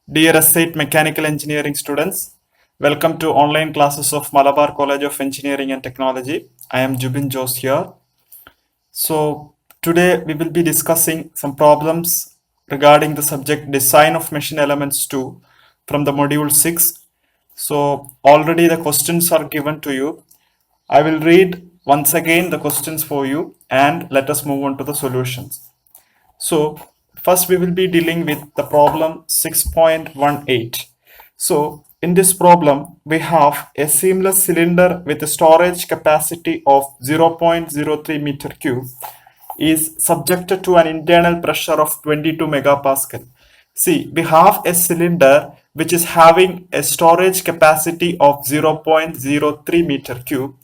Dear S8 Mechanical Engineering students, welcome to online classes of Malabar College of Engineering and Technology. I am Jubin Jose here. So today we will be discussing some problems regarding the subject Design of Machine Elements 2 from the module 6. So already the questions are given to you. I will read once again the questions for you and let us move on to the solutions. So first we will be dealing with the problem 6.18. So in this problem we have a seamless cylinder with a storage capacity of 0.03 meter cube is subjected to an internal pressure of 22 megapascal. See, we have a cylinder which is having a storage capacity of 0.03 meter cube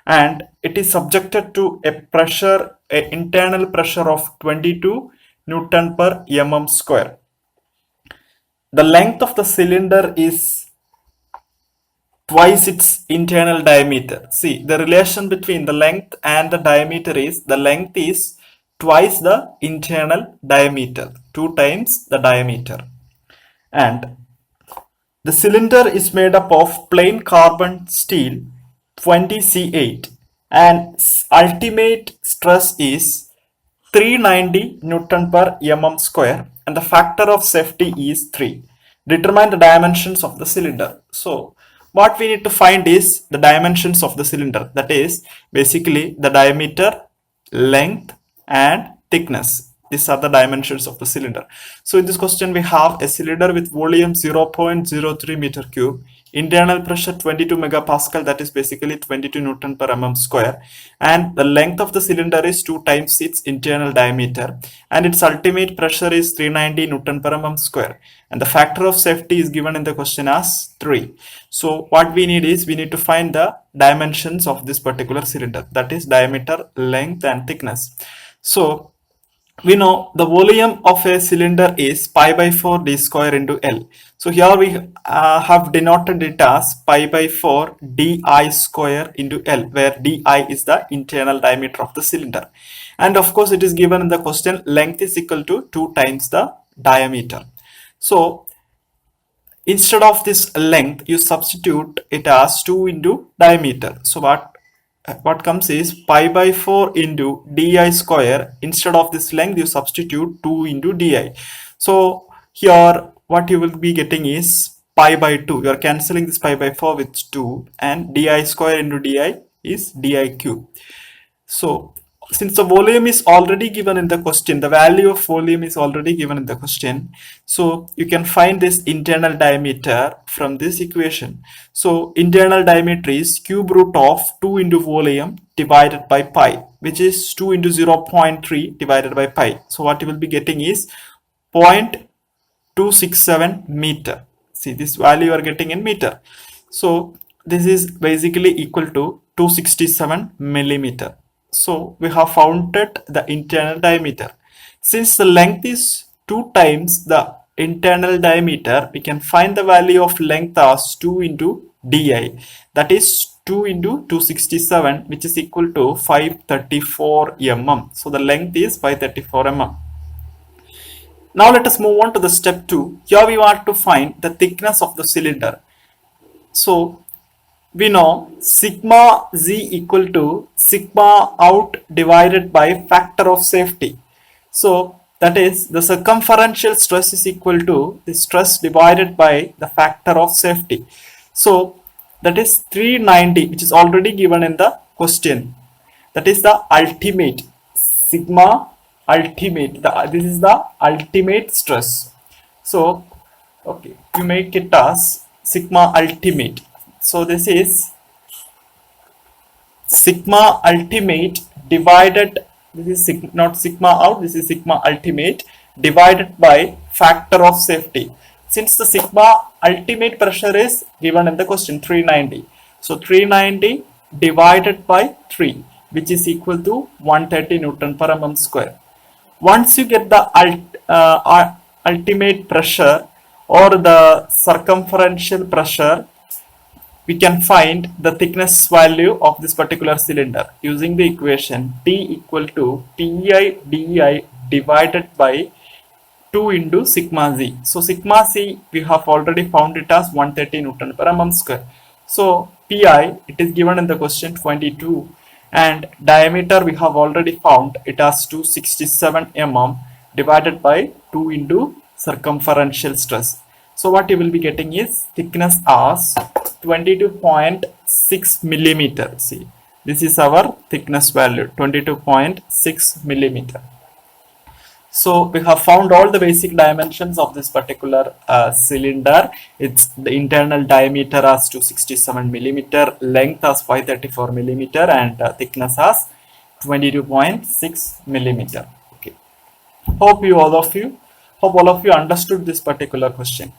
and it is subjected to a pressure, an internal pressure of 22 Newton per mm square. The length of the cylinder is twice its internal diameter. See, the relation between the length and the diameter is the length is twice the internal diameter, 2 times the diameter. And the cylinder is made up of plain carbon steel 20C8 and ultimate stress is 390 Newton per mm square and the factor of safety is 3. Determine the dimensions of the cylinder. So what we need to find is the dimensions of the cylinder, that is basically the diameter, length and thickness. These are the dimensions of the cylinder. So in this question we have a cylinder with volume 0.03 meter cube, internal pressure 22 megapascal, that is basically 22 Newton per mm square, and the length of the cylinder is 2 times its internal diameter and its ultimate pressure is 390 Newton per mm square and the factor of safety is given in the question as 3. So what we need is we need to find the dimensions of this particular cylinder, that is diameter, length and thickness. So we know the volume of a cylinder is pi by 4 d square into L. So here we have denoted it as pi by 4 di square into L, where di is the internal diameter of the cylinder. And of course it is given in the question length is equal to 2 times the diameter. So instead of this length you substitute it as 2 into diameter. So what comes is pi by 4 into di square. Instead of this length you substitute 2 into di. So here what you will be getting is pi by 2. You are cancelling this pi by 4 with 2 and di square into di is di cube. So since the volume is already given in the question, the value of volume is already given in the question, so you can find this internal diameter from this equation. So internal diameter is cube root of 2 into volume divided by pi, which is 2 into 0.3 divided by pi. So what you will be getting is 0.267 meter. See, this value you are getting in meter. So this is basically equal to 267 millimeter. So we have found the internal diameter. Since the length is 2 times the internal diameter, we can find the value of length as 2 into di. That is 2 into 267, which is equal to 534 mm. So the length is 534 mm. Now let us move on to the step 2. Here we want to find the thickness of the cylinder. So we know sigma z equal to sigma out divided by factor of safety. So that is the circumferential stress is equal to the stress divided by the factor of safety. So that is 390, which is already given in the question. That is the ultimate sigma ultimate. This is the ultimate stress. So okay, you make it as sigma ultimate. So this is sigma ultimate divided, this is not sigma out, this is sigma ultimate divided by factor of safety. Since the sigma ultimate pressure is given in the question 390, so 390 divided by 3, which is equal to 130 Newton per mm square. Once you get the ultimate pressure or the circumferential pressure, we can find the thickness value of this particular cylinder using the equation T equal to Pi di divided by 2 into sigma z. So sigma c we have already found it as 130 Newton per mm square. So pi, it is given in the question 22, and diameter we have already found it as 267 mm divided by 2 into circumferential stress. So what you will be getting is thickness as 22.6 millimeter. See, this is our thickness value, 22.6 millimeter. So we have found all the basic dimensions of this particular cylinder. It's the internal diameter as 267 millimeter, length as 534 millimeter, and thickness as 22.6 millimeter. Okay. Hope all of you understood this particular question.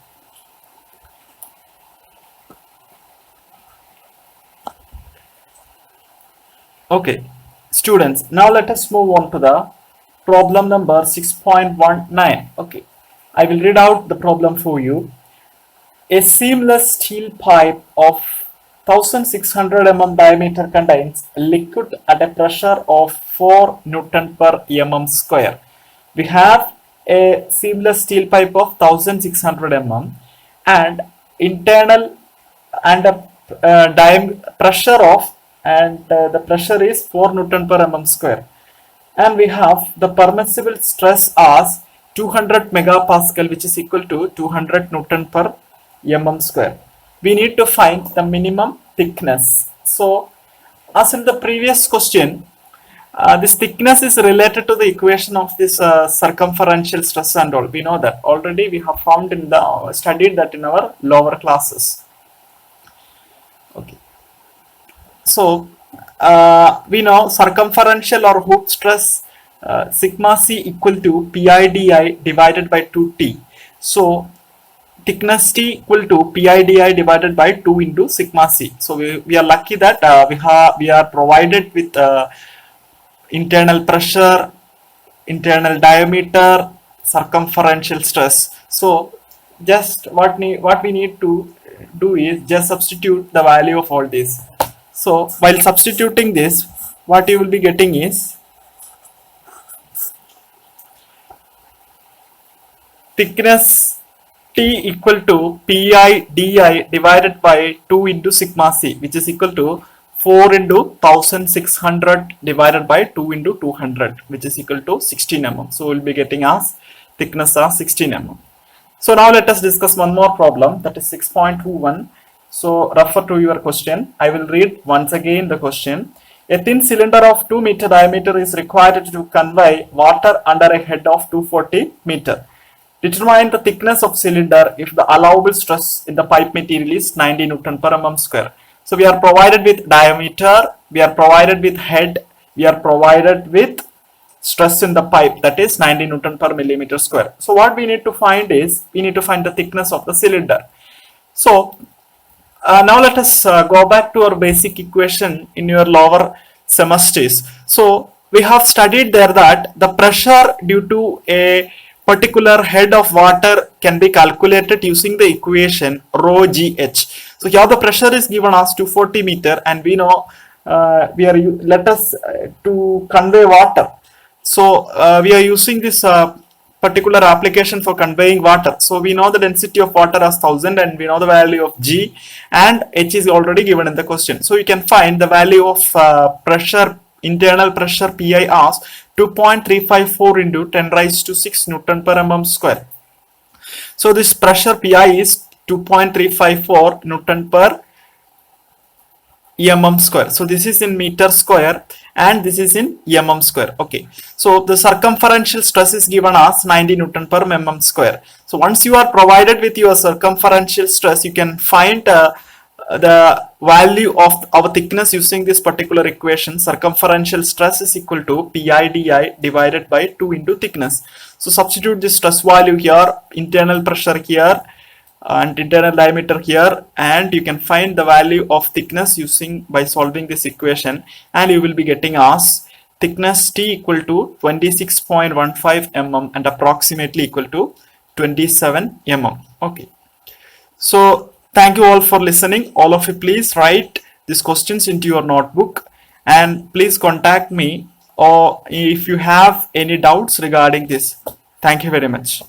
Okay, students, now let us move on to the problem number 6.19. Okay, I will read out the problem for you. A seamless steel pipe of 1600 mm diameter contains liquid at a pressure of 4 Newton per mm square. We have a seamless steel pipe of 1600 mm and internal and a pressure of, and the pressure is 4 Newton per mm square, and we have the permissible stress as 200 megapascal, which is equal to 200 Newton per mm square. We need to find the minimum thickness. So as in the previous question, this thickness is related to the equation of this circumferential stress and all. We know that already, we have found in the studied that in our lower classes. Okay. So we know circumferential or hoop stress sigma c equal to pi di divided by 2t. So thickness t equal to pi di divided by 2 into sigma c. So we are lucky that we are provided with internal pressure, internal diameter, circumferential stress. So just what we need to do is just substitute the value of all these. So while substituting this, what you will be getting is thickness T equal to pi di divided by 2 into sigma c, which is equal to 4 into 1600 divided by 2 into 200, which is equal to 16 mm. So we'll be getting as thickness as 16 mm. So now let us discuss one more problem, that is 6.21. So refer to your question. I will read once again the question. A thin cylinder of 2 meter diameter is required to convey water under a head of 240 meter. Determine the thickness of cylinder if the allowable stress in the pipe material is 90 Newton per mm square. So we are provided with diameter, we are provided with head, we are provided with stress in the pipe, that is 90 Newton per millimeter square. So what we need to find is, we need to find the thickness of the cylinder. So now let us go back to our basic equation in your lower semesters. So we have studied there that the pressure due to a particular head of water can be calculated using the equation rho gh. So here the pressure is given as 240 meter, and we know let us to convey water. So we are using this particular application for conveying water. So we know the density of water as 1000, and we know the value of G, and H is already given in the question. So you can find the value of pressure, internal pressure Pi as 2.354 into 10 raised to 6 Newton per mm square. So this pressure Pi is 2.354 Newton per mm square. So this is in meter square and this is in mm square. Okay. So the circumferential stress is given as 90 Newton per mm square. So once you are provided with your circumferential stress, you can find the value of our thickness using this particular equation. Circumferential stress is equal to pi di divided by 2 into thickness. So substitute this stress value here, internal pressure here, and internal diameter here, and you can find the value of thickness using by solving this equation, and you will be getting as thickness T equal to 26.15 mm and approximately equal to 27 mm. Okay. So thank you all for listening. All of you, please write these questions into your notebook, and please contact me or if you have any doubts regarding this. Thank you very much.